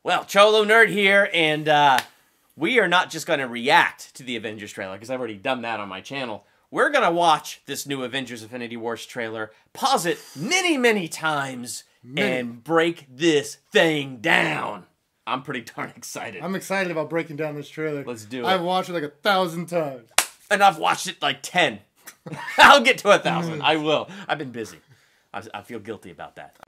Well, Cholo Nerd here, and we are not just going to react to the Avengers trailer, because I've already done that on my channel. We're going to watch this new Avengers Infinity Wars trailer, pause it many, many times, and break this thing down. I'm pretty darn excited. I'm excited about breaking down this trailer. Let's do it. I've watched it like 1,000 times. And I've watched it like 10. I'll get to 1,000. I will. I've been busy. I feel guilty about that.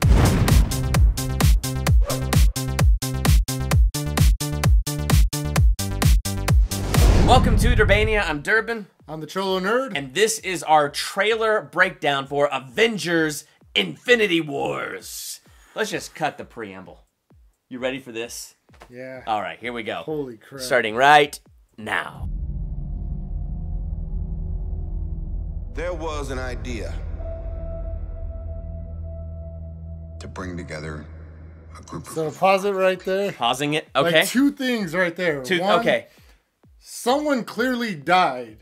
Welcome to Durbania. I'm Durbin. I'm the Cholo Nerd. And this is our trailer breakdown for Avengers Infinity Wars. Let's just cut the preamble. You ready for this? Yeah. All right, here we go. Holy crap. Starting right now. There was an idea to bring together a group of... So pause it right there. Pausing it. Okay. Like two things right there. One, okay. Someone clearly died.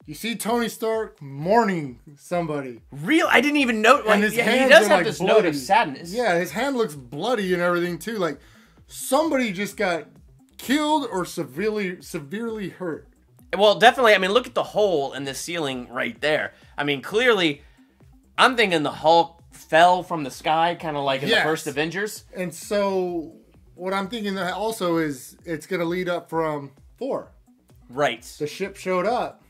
You see Tony Stark mourning somebody. Real? I didn't even know. Like, and his he hands does are, have like, this bloody. note of sadness. Yeah, his hand looks bloody and everything too. Like somebody just got killed or severely hurt. Well, definitely. I mean, look at the hole in the ceiling right there. I mean, clearly, I'm thinking the Hulk fell from the sky, kind of like in the first Avengers. And so, what I'm thinking that also is it's going to lead up from Thor. Right. The ship showed up.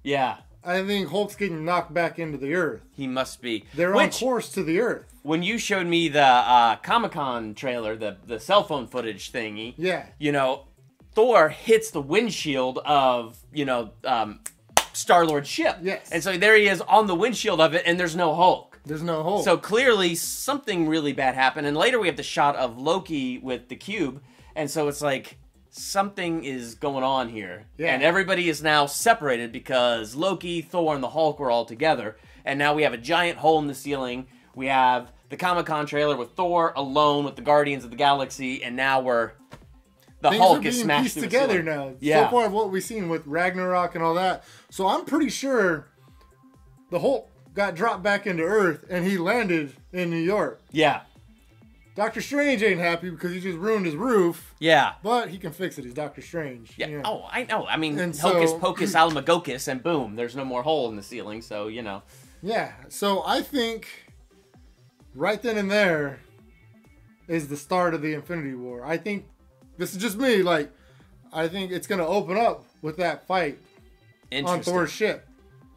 Yeah. I think Hulk's getting knocked back into the Earth. He must be. They're on course to the Earth. When you showed me the Comic-Con trailer, the cell phone footage thingy, you know, Thor hits the windshield of, you know, Star-Lord's ship. Yes. And so there he is on the windshield of it, and there's no Hulk. There's no Hulk. So clearly something really bad happened. And later we have the shot of Loki with the cube. And so it's like something is going on here. Yeah. And everybody is now separated because Loki, Thor, and the Hulk were all together. And now we have a giant hole in the ceiling. We have the Comic-Con trailer with Thor alone with the Guardians of the Galaxy. And now we're... The Things Hulk are is being smashed pieced together now. Yeah. So far of what we've seen with Ragnarok and all that. So I'm pretty sure the Hulk got dropped back into Earth and he landed in New York. Yeah. Doctor Strange ain't happy because he just ruined his roof. Yeah. But he can fix it. He's Doctor Strange. Yeah. You know. Oh, I know. I mean, And hocus so, pocus almagocus, and boom, there's no more hole in the ceiling. So, you know. Yeah. So I think right then and there is the start of the Infinity War. I think this is just me. Like, I think it's going to open up with that fight on Thor's ship.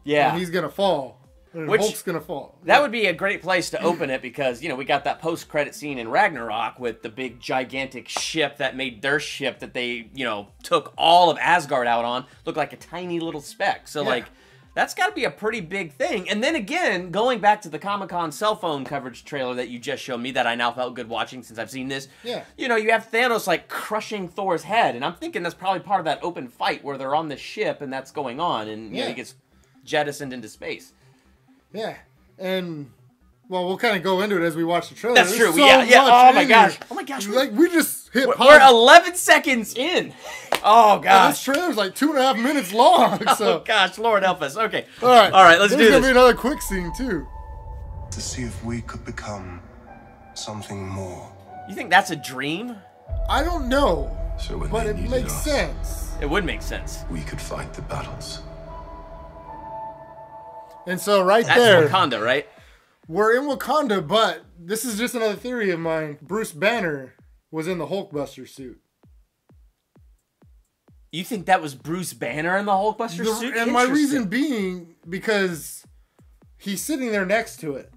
Yeah. And he's going to fall. And Hulk's going to fall. That would be a great place to open it because, you know, we got that post-credit scene in Ragnarok with the big, gigantic ship that made their ship that they, you know, took all of Asgard out on. Looked like a tiny little speck. So, like, that's got to be a pretty big thing. And then again, going back to the Comic-Con cell phone coverage trailer that you just showed me that I now felt good watching since I've seen this. Yeah. You know, you have Thanos, like, crushing Thor's head. And I'm thinking that's probably part of that open fight where they're on the ship and that's going on. And, you know, he gets jettisoned into space. Yeah. And, well, we'll kind of go into it as we watch the trailer. That's true. So Yeah. Oh, my gosh. Here. Oh, my gosh. Like, we just hit pause. We're 11 seconds in. Oh, gosh. This trailer's like 2.5 minutes long. So. Oh, gosh. Lord help us. Okay. All right. Let's do this. There's going to be another quick scene, too. To see if we could become something more. You think that's a dream? I don't know. So when but they it needed makes us, sense. It would make sense. We could fight the battles. And so right That's there. Wakanda, right? We're in Wakanda, but this is just another theory of mine. Bruce Banner was in the Hulkbuster suit. You think that was Bruce Banner in the Hulkbuster suit? And my reason being because he's sitting there next to it.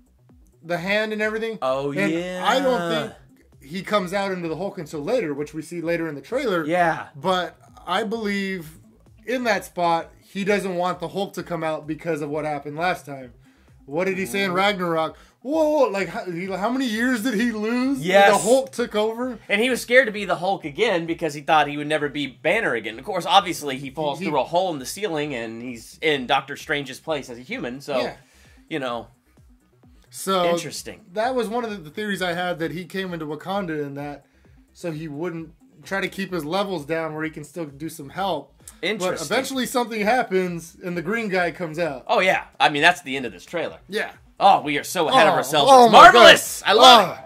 The hand and everything. Oh, and yeah. I don't think he comes out into the Hulk until later, which we see later in the trailer. Yeah. But I believe in that spot, he doesn't want the Hulk to come out because of what happened last time. What did he say in Ragnarok? Whoa, like how many years did he lose? Yes. The Hulk took over? And he was scared to be the Hulk again because he thought he would never be Banner again. Of course, obviously, he falls through a hole in the ceiling and he's in Doctor Strange's place as a human. So, you know, interesting. That was one of the theories I had, that he came into Wakanda and that so he wouldn't try to keep his levels down where he can still do some help. Interesting. But eventually something happens and the green guy comes out. Oh, yeah. I mean, that's the end of this trailer. Yeah. Oh, we are so ahead of ourselves. Oh It's marvelous. I love it.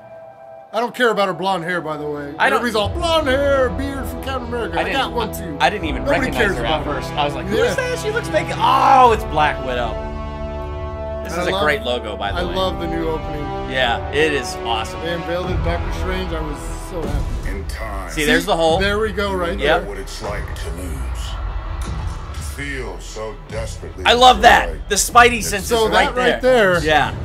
I don't care about her blonde hair, by the way. I don't. Everybody's all blonde hair, beard from Captain America. I got one too. I didn't even Nobody recognize cares her about at her. first. I was like, who is that? She looks fake. Oh, it's Black Widow. This is a great logo, by the way. I love the new opening. Yeah, it is awesome. They unveiled it, Doctor Strange. I was so happy. In time. See, there's the hole. There we go, right Yep. there. What it's like to lose. To feel so desperately. I love that. destroyed. The Spidey sense So is that right there. Yeah.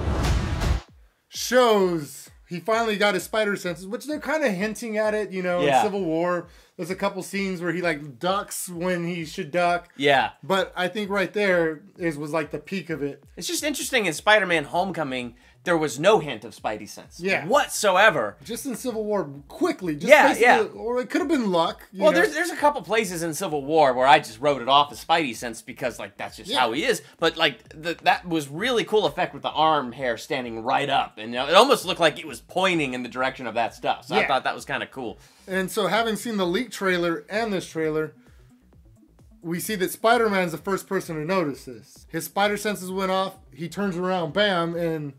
Shows he finally got his spider senses, which they're kind of hinting at it, in Civil War. There's a couple scenes where he like ducks when he should duck. Yeah. But I think right there was like the peak of it. It's just interesting in Spider-Man Homecoming, there was no hint of Spidey sense. Yeah. Whatsoever. Just in Civil War, quickly. Just Yeah, basically- yeah. Or it could have been luck. Well, there's a couple places in Civil War where I just wrote it off as Spidey sense because, like, that's just how he is. But, like, that was really cool effect with the arm hair standing right up. And it almost looked like it was pointing in the direction of that stuff. So I thought that was kind of cool. And so having seen the leak trailer and this trailer, we see that Spider-Man's the first person to notice this. His spider senses went off. He turns around, bam, and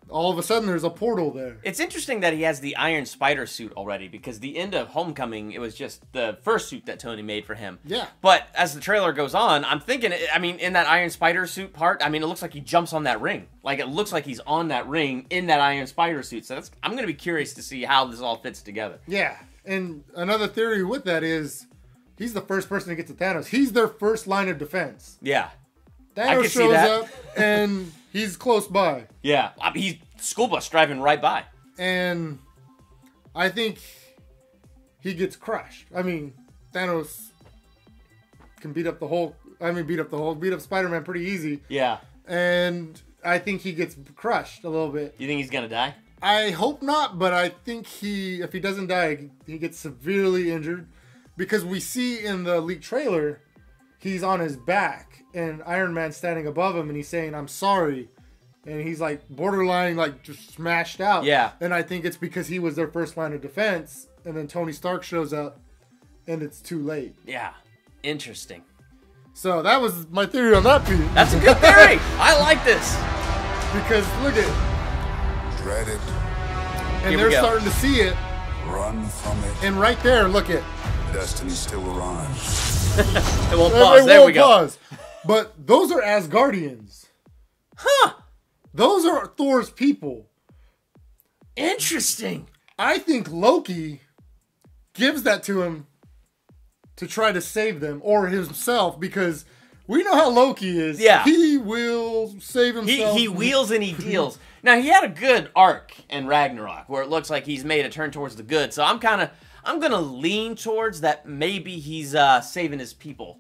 all of a sudden there's a portal there. It's interesting that he has the Iron Spider suit already because the end of Homecoming, it was just the first suit that Tony made for him. Yeah. But as the trailer goes on, I'm thinking, in that Iron Spider suit part, it looks like he jumps on that ring. Like, it looks like he's on that ring in that Iron Spider suit. So I'm going to be curious to see how this all fits together. Yeah. And another theory with that is he's the first person to get to Thanos. He's their first line of defense. Yeah. Thanos shows up and he's close by. Yeah. He's school bus driving right by. And I think he gets crushed. Thanos can beat up Spider-Man pretty easy. Yeah. And I think he gets crushed a little bit. You think he's going to die? I hope not, but I think if he doesn't die, he gets severely injured. Because we see in the leaked trailer, he's on his back and Iron Man's standing above him and he's saying, "I'm sorry." And he's like borderline like just smashed out. Yeah. And I think it's because he was their first line of defense. And then Tony Stark shows up and it's too late. Yeah. Interesting. So that was my theory on that piece. That's a good theory. I like this. Because look at Dread it. and Here we they're go. starting to see it. Run from it. And right there, look at. Destiny still arrives. It won't pause. It There won't we go. pause. But those are Asgardians. Huh. Those are Thor's people. Interesting. I think Loki gives that to him to try to save them or himself because we know how Loki is. Yeah. He will save himself. He wheels and he deals. Now, he had a good arc in Ragnarok where it looks like he's made a turn towards the good. So I'm going to lean towards that maybe he's saving his people.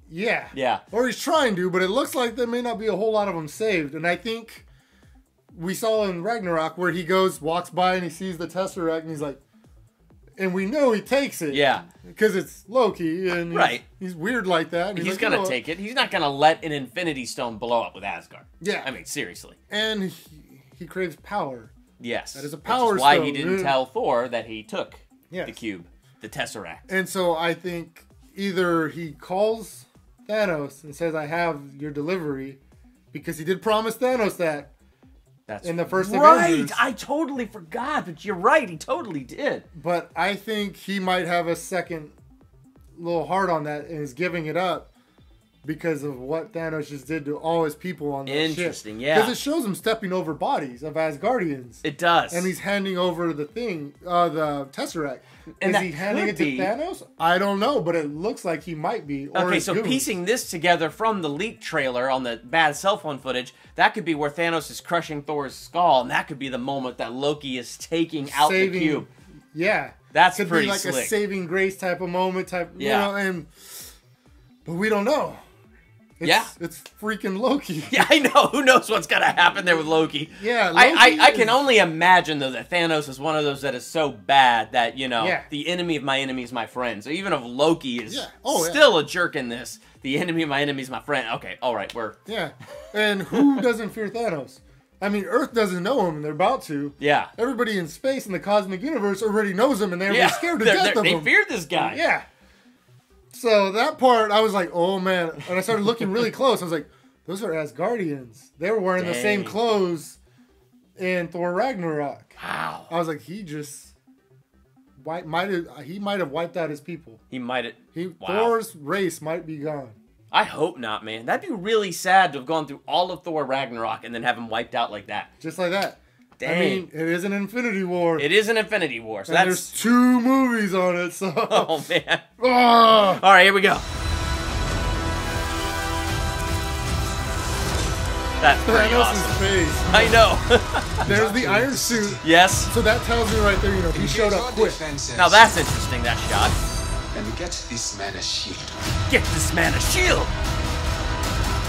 Yeah. Yeah. Or he's trying to, but it looks like there may not be a whole lot of them saved. And I think we saw in Ragnarok where he walks by and he sees the Tesseract and he's like, and we know he takes it. Yeah. Because it's Loki and he's weird like that. And He's like, going to take it. He's not going to let an Infinity Stone blow up with Asgard. Yeah. Seriously. And he craves power. Yes. That is a power Which is why stone. he didn't tell Thor that he took Yes. the cube, the Tesseract. And so I think either he calls Thanos and says, "I have your delivery," because he did promise Thanos that That's in the first right. Avengers. I totally forgot, but you're right. He totally did. But I think he might have a second little heart on that and is giving it up because of what Thanos just did to all his people on that ship. Interesting, yeah. Because it shows him stepping over bodies of Asgardians. It does. And he's handing over the Tesseract. And is that he handing could it to be- Thanos? I don't know, but it looks like he might be. Or Okay, it's so Goose. piecing this together from the leaked trailer on the bad cell phone footage, that could be where Thanos is crushing Thor's skull, and that could be the moment that Loki is taking out the cube. Yeah. That's could pretty be like slick. a saving grace type of moment, Yeah. But we don't know. It's freaking Loki. Yeah, I know. Who knows what's going to happen there with Loki? Yeah, I Loki can is- only imagine, though, that Thanos is one of those that is so bad that, Yeah. the enemy of my enemy is my friend. So even if Loki is Yeah. Oh, yeah. still a jerk in this, the enemy of my enemy is my friend. Okay, all right, we're... Yeah. And who doesn't fear Thanos? Earth doesn't know him, and they're about to. Yeah. Everybody in space in the cosmic universe already knows him, and they're scared to death of They him. fear this guy. Yeah. So that part, I was like, oh man. And I started looking really close. I was like, those are Asgardians. They were wearing the same Dang. clothes in Thor Ragnarok. Wow. I was like, he might have wiped out his people. He might have. Wow. Thor's race might be gone. I hope not, man. That'd be really sad to have gone through all of Thor Ragnarok and then have him wiped out like that. Just like that. Dang. I mean, it is an Infinity War. It is an Infinity War. So and there's 2 movies on it, so... Oh, man. Oh. All right, here we go. That's pretty Thanos' awesome. face. I know. There's the iron suit. Yes. So that tells me right there, he showed up quick. Now that's interesting, that shot. And get this man a shield. Get this man a shield.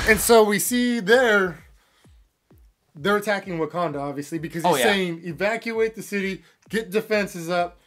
And so we see they're attacking Wakanda, obviously, because he's saying evacuate the city, get defenses up,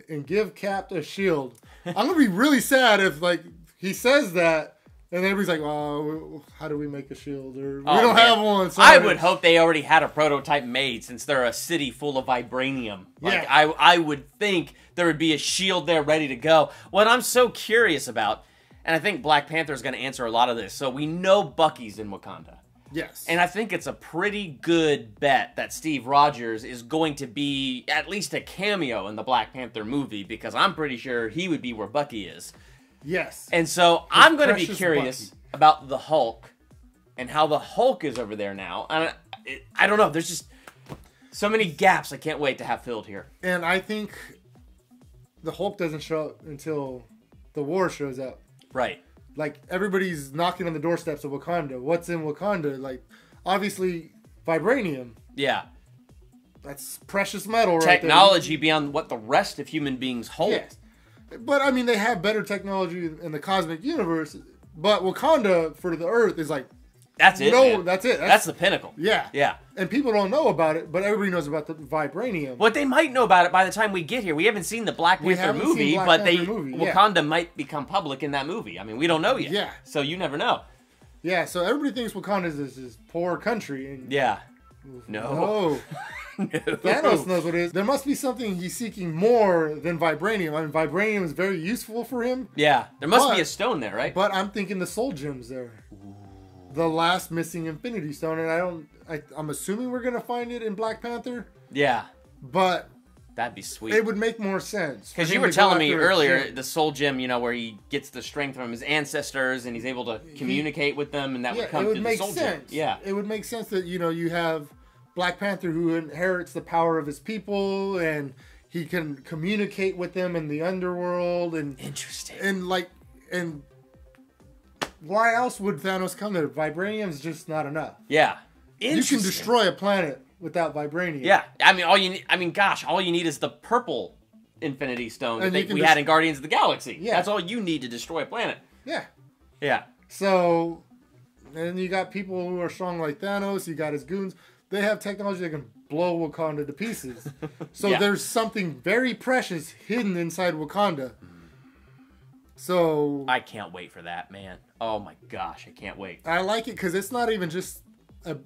and give Cap a shield. I'm going to be really sad if, like, he says that, and everybody's like, oh, how do we make a shield? Or we don't have one. Sorry. I would hope they already had a prototype made since they're a city full of vibranium. Like, yeah. I would think there would be a shield there ready to go. What I'm so curious about, and I think Black Panther is going to answer a lot of this. So we know Bucky's in Wakanda. Yes. And I think it's a pretty good bet that Steve Rogers is going to be at least a cameo in the Black Panther movie, because I'm pretty sure he would be where Bucky is. Yes. And so I'm going to be curious about the Hulk and how the Hulk is over there now. I don't know. There's just so many gaps I can't wait to have filled here. And I think the Hulk doesn't show up until the war shows up. Right. Like, everybody's knocking on the doorsteps of Wakanda. What's in Wakanda? Like, obviously, vibranium. Yeah. That's precious metal right there. Technology beyond what the rest of human beings hold. Yes. But, I mean, they have better technology in the cosmic universe. But Wakanda, for the Earth, is like... That's it, man. That's it. That's the pinnacle. Yeah. Yeah. And people don't know about it, but everybody knows about the vibranium. What they might know about it by the time we get here. We haven't seen the Black Panther movie, but Wakanda might become public in that movie. I mean, we don't know yet. Yeah. So you never know. Yeah, so everybody thinks Wakanda is this poor country. And yeah. No. No. Thanos knows what it is. There must be something he's seeking more than vibranium. I mean, vibranium is very useful for him. Yeah. There must be a stone there, right? But I'm thinking the soul gem's there. Ooh. The last missing Infinity Stone, and I'm assuming we're gonna find it in Black Panther. Yeah. But that'd be sweet. It would make more sense. Because you were telling me earlier, the soul gem, where he gets the strength from his ancestors and he's able to communicate with them, and that would come through the soul gem. Yeah. It would make sense that, you have Black Panther who inherits the power of his people, and he can communicate with them in the underworld. And interesting. And why else would Thanos come there? Vibranium is just not enough. Yeah. You can destroy a planet without vibranium. Yeah. I mean, all you need is the purple Infinity Stone that we had in Guardians of the Galaxy. Yeah. That's all you need to destroy a planet. Yeah. Yeah. So, and you got people who are strong like Thanos. You got his goons. They have technology that can blow Wakanda to pieces. So there's something very precious hidden inside Wakanda. So I can't wait for that, man. Oh my gosh, I can't wait. I like it because it's not even just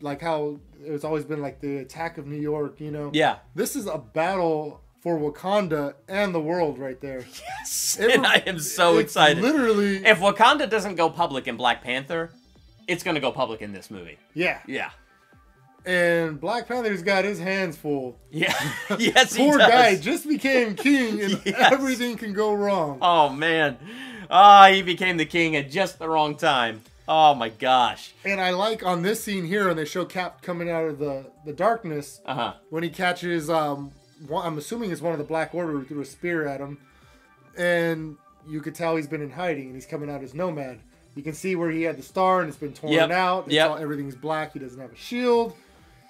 like how it's always been like the attack of New York, Yeah. This is a battle for Wakanda and the world right there. Yes. And I am so excited. Literally. If Wakanda doesn't go public in Black Panther, it's going to go public in this movie. Yeah. Yeah. And Black Panther's got his hands full. Yeah. Yes, he Poor does. guy just became king and everything can go wrong. Oh, man. He became the king at just the wrong time. Oh, my gosh. And I like on this scene here, when they show Cap coming out of the darkness, when he catches, I'm assuming it's one of the Black Order who threw a spear at him. And you could tell he's been in hiding, and he's coming out as Nomad. You can see where he had the star, and it's been torn out. Everything's black. He doesn't have a shield.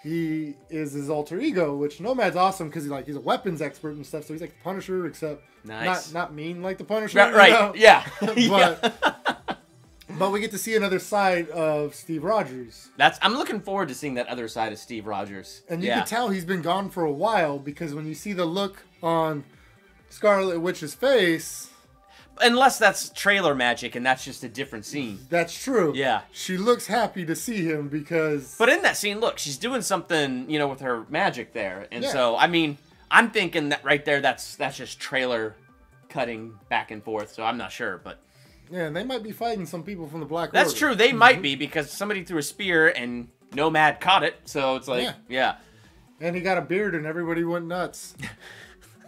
He is his alter ego, which Nomad's awesome because he's a weapons expert and stuff. So he's like the Punisher, except not mean like the Punisher. Right. Yeah. But we get to see another side of Steve Rogers. I'm looking forward to seeing that other side of Steve Rogers. And you can tell he's been gone for a while because when you see the look on Scarlet Witch's face. Unless that's trailer magic and that's just a different scene. That's true. Yeah. She looks happy to see him because... But in that scene, look, she's doing something, with her magic there. And so, I mean, I'm thinking that right there, that's just trailer cutting back and forth. So I'm not sure, but... Yeah, and they might be fighting some people from the Black Order. That's true. They might be because somebody threw a spear and Nomad caught it. So it's like, yeah. And he got a beard and everybody went nuts.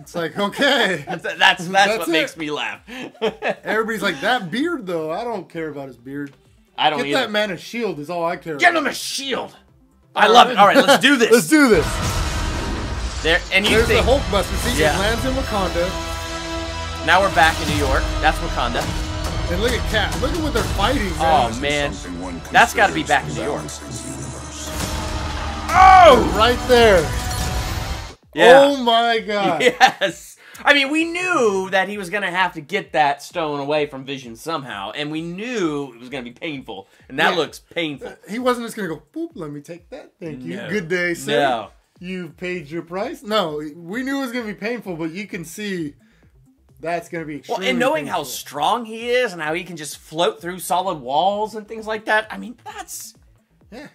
It's like, okay. That's what makes me laugh. Everybody's like, that beard, though. I don't care about his beard. I don't Get either. that man a shield is all I care about. Get him a shield. I love it. All right, let's do this. Let's do this. There, and you There's think, the Hulkbuster. See, Yeah. it lands in Wakanda. now we're back in New York. That's Wakanda. And look at Cap. Look at what they're fighting, Oh, man. man. That's got to be back in New York. Oh! Right there. Yeah. Oh, my God. Yes. I mean, we knew that he was going to have to get that stone away from Vision somehow, and we knew it was going to be painful, and that looks painful. He wasn't just going to go, boop, let me take that. Thank you. No. Good day, sir. No. You've paid your price. No, we knew it was going to be painful, but you can see that's going to be extremely Well, and knowing painful. how strong he is and how he can just float through solid walls and things like that, I mean, that's... Yeah.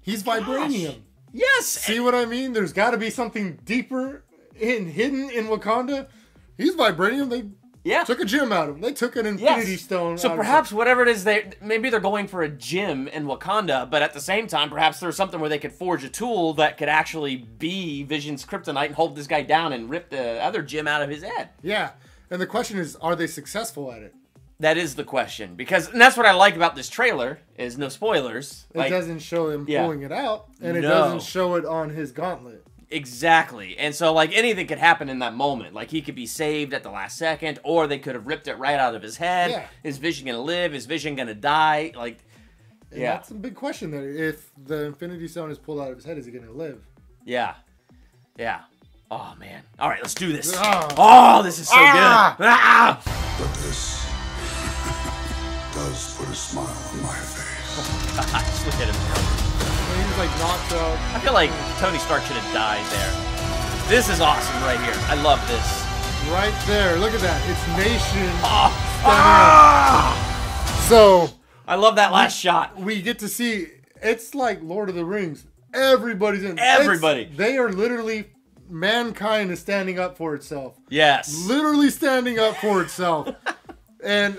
He's vibranium. Yes! See what I mean? There's got to be something deeper hidden in Wakanda. He's vibranium. They took a gem out of him. They took an infinity stone So out perhaps whatever it is, maybe they're going for a gem in Wakanda, but at the same time, perhaps there's something where they could forge a tool that could actually be Vision's kryptonite and hold this guy down and rip the other gem out of his head. Yeah. And the question is, are they successful at it? That is the question. And that's what I like about this trailer, is no spoilers. It doesn't show him pulling it out, and it doesn't show it on his gauntlet. Exactly. And so, like, anything could happen in that moment. Like, he could be saved at the last second, or they could have ripped it right out of his head. Yeah. Is Vision going to live? Is Vision going to die? Like, And that's a big question there. If the Infinity Stone is pulled out of his head, is he going to live? Yeah. Yeah. Oh, man. All right, let's do this. Ah. Oh, this is so good. Ah! But this does put a smile on my face. Just look at him. And he was like knocked out. I feel like Tony Stark should have died there. This is awesome right here. I love this. Right there. Look at that. It's Nation. Ah! So I love that last shot. we get to see, it's like Lord of the Rings. Everybody's in. Everybody. They are literally, mankind is standing up for itself. Yes. Literally standing up for itself. And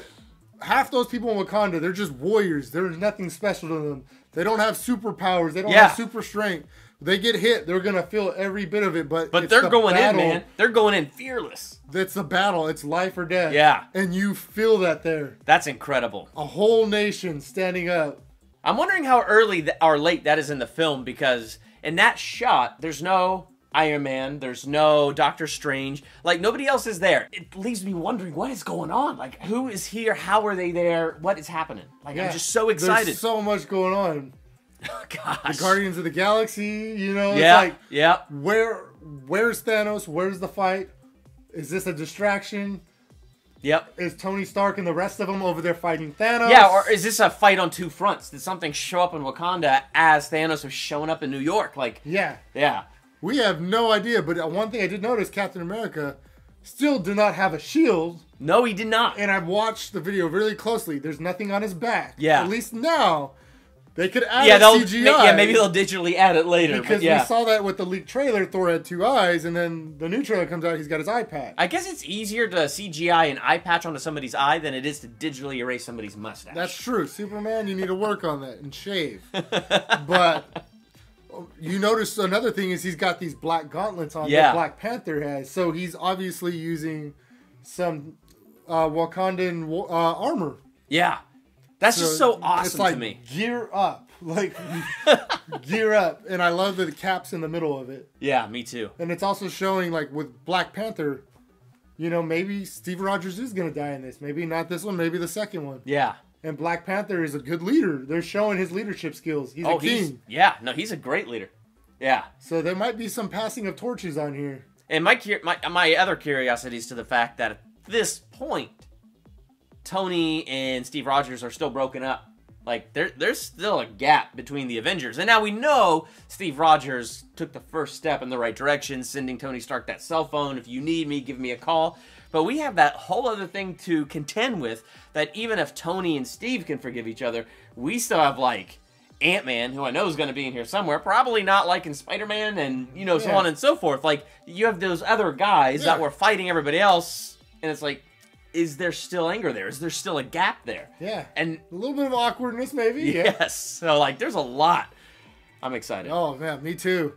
half those people in Wakanda, they're just warriors. There's nothing special to them. They don't have superpowers. They don't have super strength. They get hit, they're going to feel every bit of it. But they're going in, man. They're going in fearless. It's the battle. It's life or death. Yeah. And you feel that there. That's incredible. A whole nation standing up. I'm wondering how early or late that is in the film, because in that shot, there's no Iron Man, there's no Doctor Strange. Like, nobody else is there. It leaves me wondering, what is going on? Like, who is here? How are they there? What is happening? Like, I'm just so excited. There's so much going on. Gosh. The Guardians of the Galaxy, you know, Yeah. it's like, Yeah. where's Thanos? Where's the fight? Is this a distraction? Yep. Is Tony Stark and the rest of them over there fighting Thanos? Yeah, or is this a fight on two fronts? Did something show up in Wakanda as Thanos was showing up in New York? Like, Yeah. yeah. We have no idea, but one thing I did notice, Captain America still did not have a shield, No, he did not. and I've watched the video really closely. There's nothing on his back. Yeah. At least now, they could add Yeah, CGI. maybe they'll digitally add it later. Because but yeah. we saw that with the leaked trailer, Thor had two eyes, and then the new trailer comes out, he's got his eye patch. I guess it's easier to CGI an eye patch onto somebody's eye than it is to digitally erase somebody's mustache. That's true. Superman, you need to work on that and shave. But you notice another thing is he's got these black gauntlets on that Black Panther has. So he's obviously using some Wakandan armor. Yeah. That's just so awesome it's like, to me. Gear up. Like, gear up. And I love that the cap's in the middle of it. Yeah, me too. And it's also showing, like, with Black Panther, you know, maybe Steve Rogers is going to die in this. Maybe not this one, maybe the second one. Yeah. And Black Panther is a good leader. They're showing his leadership skills. He's a king. He's a great leader. Yeah. So there might be some passing of torches on here. And my other curiosity is to the fact that at this point, Tony and Steve Rogers are still broken up. Like, there's still a gap between the Avengers. And now we know Steve Rogers took the first step in the right direction, sending Tony Stark that cell phone. If you need me, give me a call. But we have that whole other thing to contend with, that even if Tony and Steve can forgive each other, we still have, like, Ant-Man, who I know is going to be in here somewhere, probably not like in Spider-Man, and, you know, so on and so forth. Like, you have those other guys that were fighting everybody else, and it's like, is there still anger there? Is there still a gap there? Yeah. And a little bit of awkwardness, maybe. Yes. So, like, there's a lot. I'm excited. Oh, man, me too.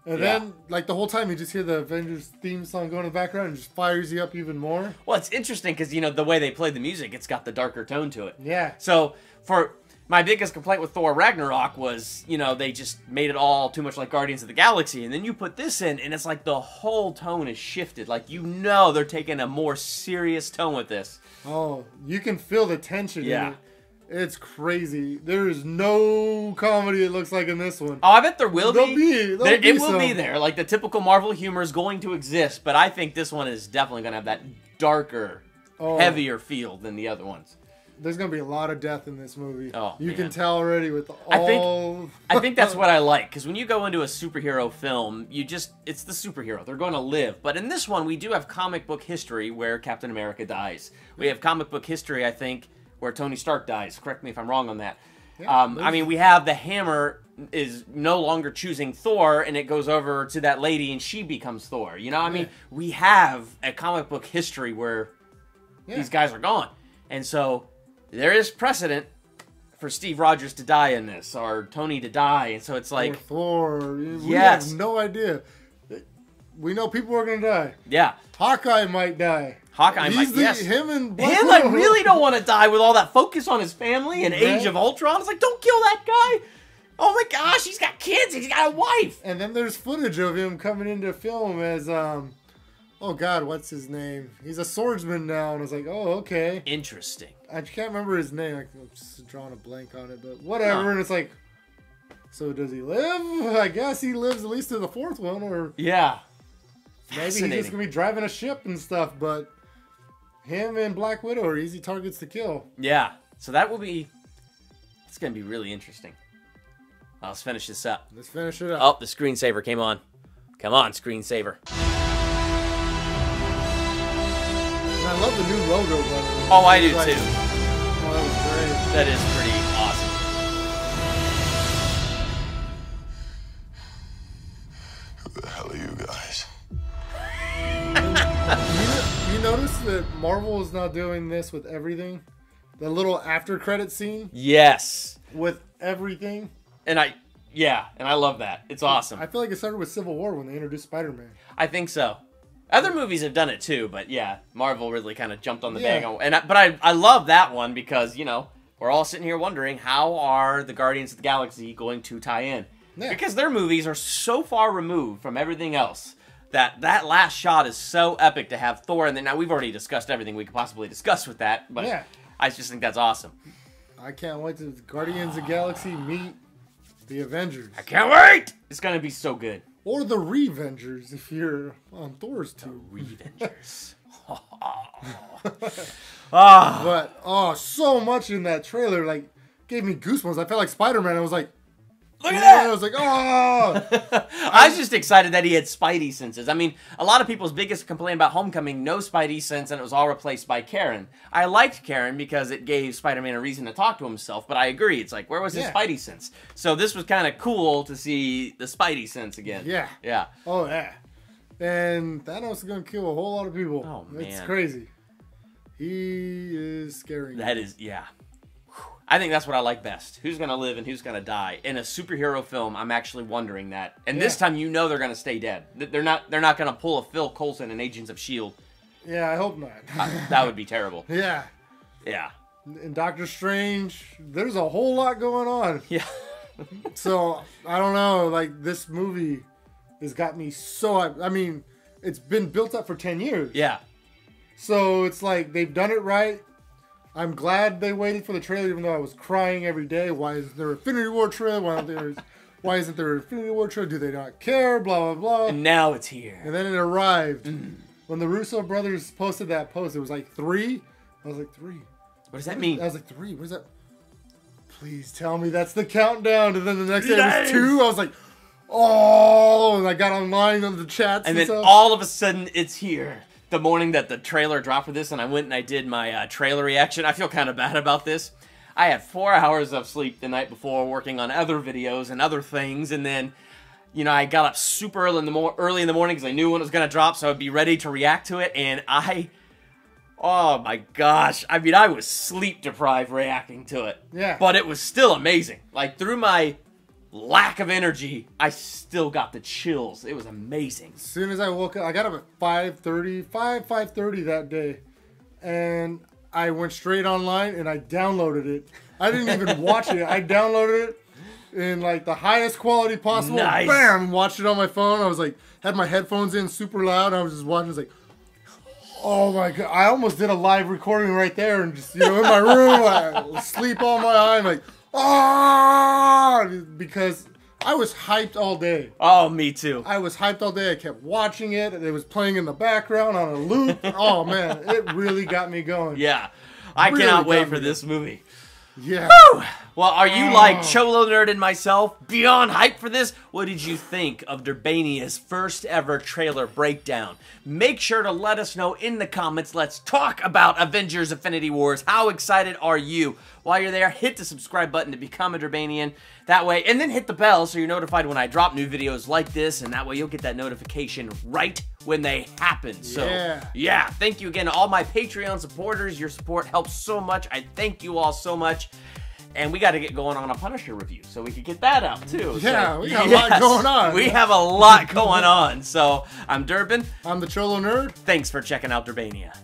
And then, like, the whole time you just hear the Avengers theme song going in the background and just fires you up even more. Well, it's interesting because, you know, the way they play the music, it's got the darker tone to it. Yeah. So, for my biggest complaint with Thor Ragnarok was, you know, they just made it all too much like Guardians of the Galaxy. And then you put this in, and it's like the whole tone is shifted. Like, you know they're taking a more serious tone with this. Oh, you can feel the tension Yeah. in it. It's crazy. There is no comedy, it looks like, in this one. Oh, I bet there will There'll be It will be some. there. Like, the typical Marvel humor is going to exist, but I think this one is definitely going to have that darker, heavier feel than the other ones. There's going to be a lot of death in this movie. Oh, you man. can tell already with all... I think that's what I like, because when you go into a superhero film, it's the superhero. They're going to live. But in this one, we do have comic book history where Captain America dies. We have comic book history, I think, where Tony Stark dies. Correct me if I'm wrong on that. Yeah, I mean, we have the Hammer is no longer choosing Thor, and it goes over to that lady, and she becomes Thor. You know, I mean, we have a comic book history where these guys are gone. And so there is precedent for Steve Rogers to die in this, or Tony to die. And so it's like... Or Thor. We Yes. have no idea. We know people are going to die. Yeah. Hawkeye might die. Hawkeye might, yes. Him and Black Him, I Widow. really don't want to die with all that focus on his family and Age of Ultron. It's like, don't kill that guy. Oh my gosh, he's got kids. He's got a wife. And then there's footage of him coming into film as, oh God, what's his name? He's a swordsman now. And I was like, oh, okay. Interesting. I can't remember his name. I'm just drawing a blank on it, but whatever. Huh. And it's like, so does he live? I guess he lives at least to the fourth one, or Yeah. maybe he's Fascinating. just going to be driving a ship and stuff, but him and Black Widow are easy targets to kill. Yeah. So that will be... It's going to be really interesting. Well, let's finish this up. Let's finish it up. Oh, the screensaver came on. Come on, screensaver. And I love the new logo, by the way. Oh, I do Like, too. Oh, that was great. That is pretty awesome. Who the hell are you guys? You notice that Marvel is now doing this with everything? The little after credit scene Yes. with everything. And I love that. It's awesome. I feel like it started with Civil War when they introduced Spider-Man. I think so. Other movies have done it too, but yeah, Marvel really kind of jumped on the Yeah. bag. But I love that one because, you know, we're all sitting here wondering how are the Guardians of the Galaxy going to tie in? Yeah. Because their movies are so far removed from everything else that last shot is so epic to have Thor. And then now we've already discussed everything we could possibly discuss with that, but Yeah. I just think that's awesome. I can't wait to Guardians of the Galaxy meet the Avengers. I can't wait! It's going to be so good. Or the Revengers if you're on Thor's team. Revengers. But, so much in that trailer, like, gave me goosebumps. I felt like Spider-Man. I was like, Look at that! I was like, oh! I was just excited that he had Spidey senses. I mean, a lot of people's biggest complaint about Homecoming, no Spidey sense, and it was all replaced by Karen. I liked Karen because it gave Spider-Man a reason to talk to himself, but I agree. It's like, where was his Spidey sense? So this was kind of cool to see the Spidey sense again. Yeah. Yeah. Oh, yeah. And Thanos is going to kill a whole lot of people. Oh, man. It's crazy. He is scary. That is, yeah. I think that's what I like best. Who's going to live and who's going to die. In a superhero film, I'm actually wondering that. And this time, you know they're going to stay dead. They're not going to pull a Phil Coulson in Agents of S.H.I.E.L.D. Yeah, I hope not. That would be terrible. Yeah. Yeah. In Doctor Strange, there's a whole lot going on. Yeah. So, I don't know. Like, this movie has got me so... I mean, it's been built up for 10 years. Yeah. So, it's like, they've done it right. I'm glad they waited for the trailer, even though I was crying every day. Why isn't there an Infinity War trailer? Why isn't there an Infinity War trailer? Do they not care? Blah, blah, blah. And now it's here. And then it arrived. When the Russo brothers posted that post, it was like 3. I was like, 3. What does that mean? I was like, 3? What is that? Please tell me that's the countdown. And then the next day it Yes! was 2. I was like, oh. And I got online on the chats And then stuff. all of a sudden, it's here. The morning that the trailer dropped for this, and I went and I did my trailer reaction. I feel kind of bad about this. I had 4 hours of sleep the night before working on other videos and other things, and then, you know, I got up super early in the morning because I knew when it was going to drop, so I'd be ready to react to it, and oh my gosh. I mean, I was sleep deprived reacting to it. Yeah. But it was still amazing. Like, through my lack of energy, I still got the chills. It was amazing. As soon as I woke up, I got up at 5:30 that day, and I went straight online and I downloaded it. I didn't even watch it. I downloaded it in like the highest quality possible. Nice. Bam! Watched it on my phone. I was like, had my headphones in super loud. I was just watching. I was like, oh my god! I almost did a live recording right there, and just in my room, I sleep on my eye. I'm like, because I was hyped all day. Oh, me too. I was hyped all day. I kept watching it. It was playing in the background on a loop. Oh man, it really got me going. Yeah. I Really cannot wait got for me. this movie. Yeah. Woo! Well, are you like Cholo Nerd and myself beyond hype for this? What did you think of Durbania's first ever trailer breakdown? Make sure to let us know in the comments. Let's talk about Avengers Infinity Wars. How excited are you? While you're there, hit the subscribe button to become a Durbanian. That way, and then hit the bell so you're notified when I drop new videos like this, and that way you'll get that notification right when they happen. So, yeah, thank you again to all my Patreon supporters. Your support helps so much. I thank you all so much. And we got to get going on a Punisher review so we can get that out too. Yeah, so, we got a lot going on. We have a lot going on. So, I'm Durbin. I'm the Cholo Nerd. Thanks for checking out Durbania.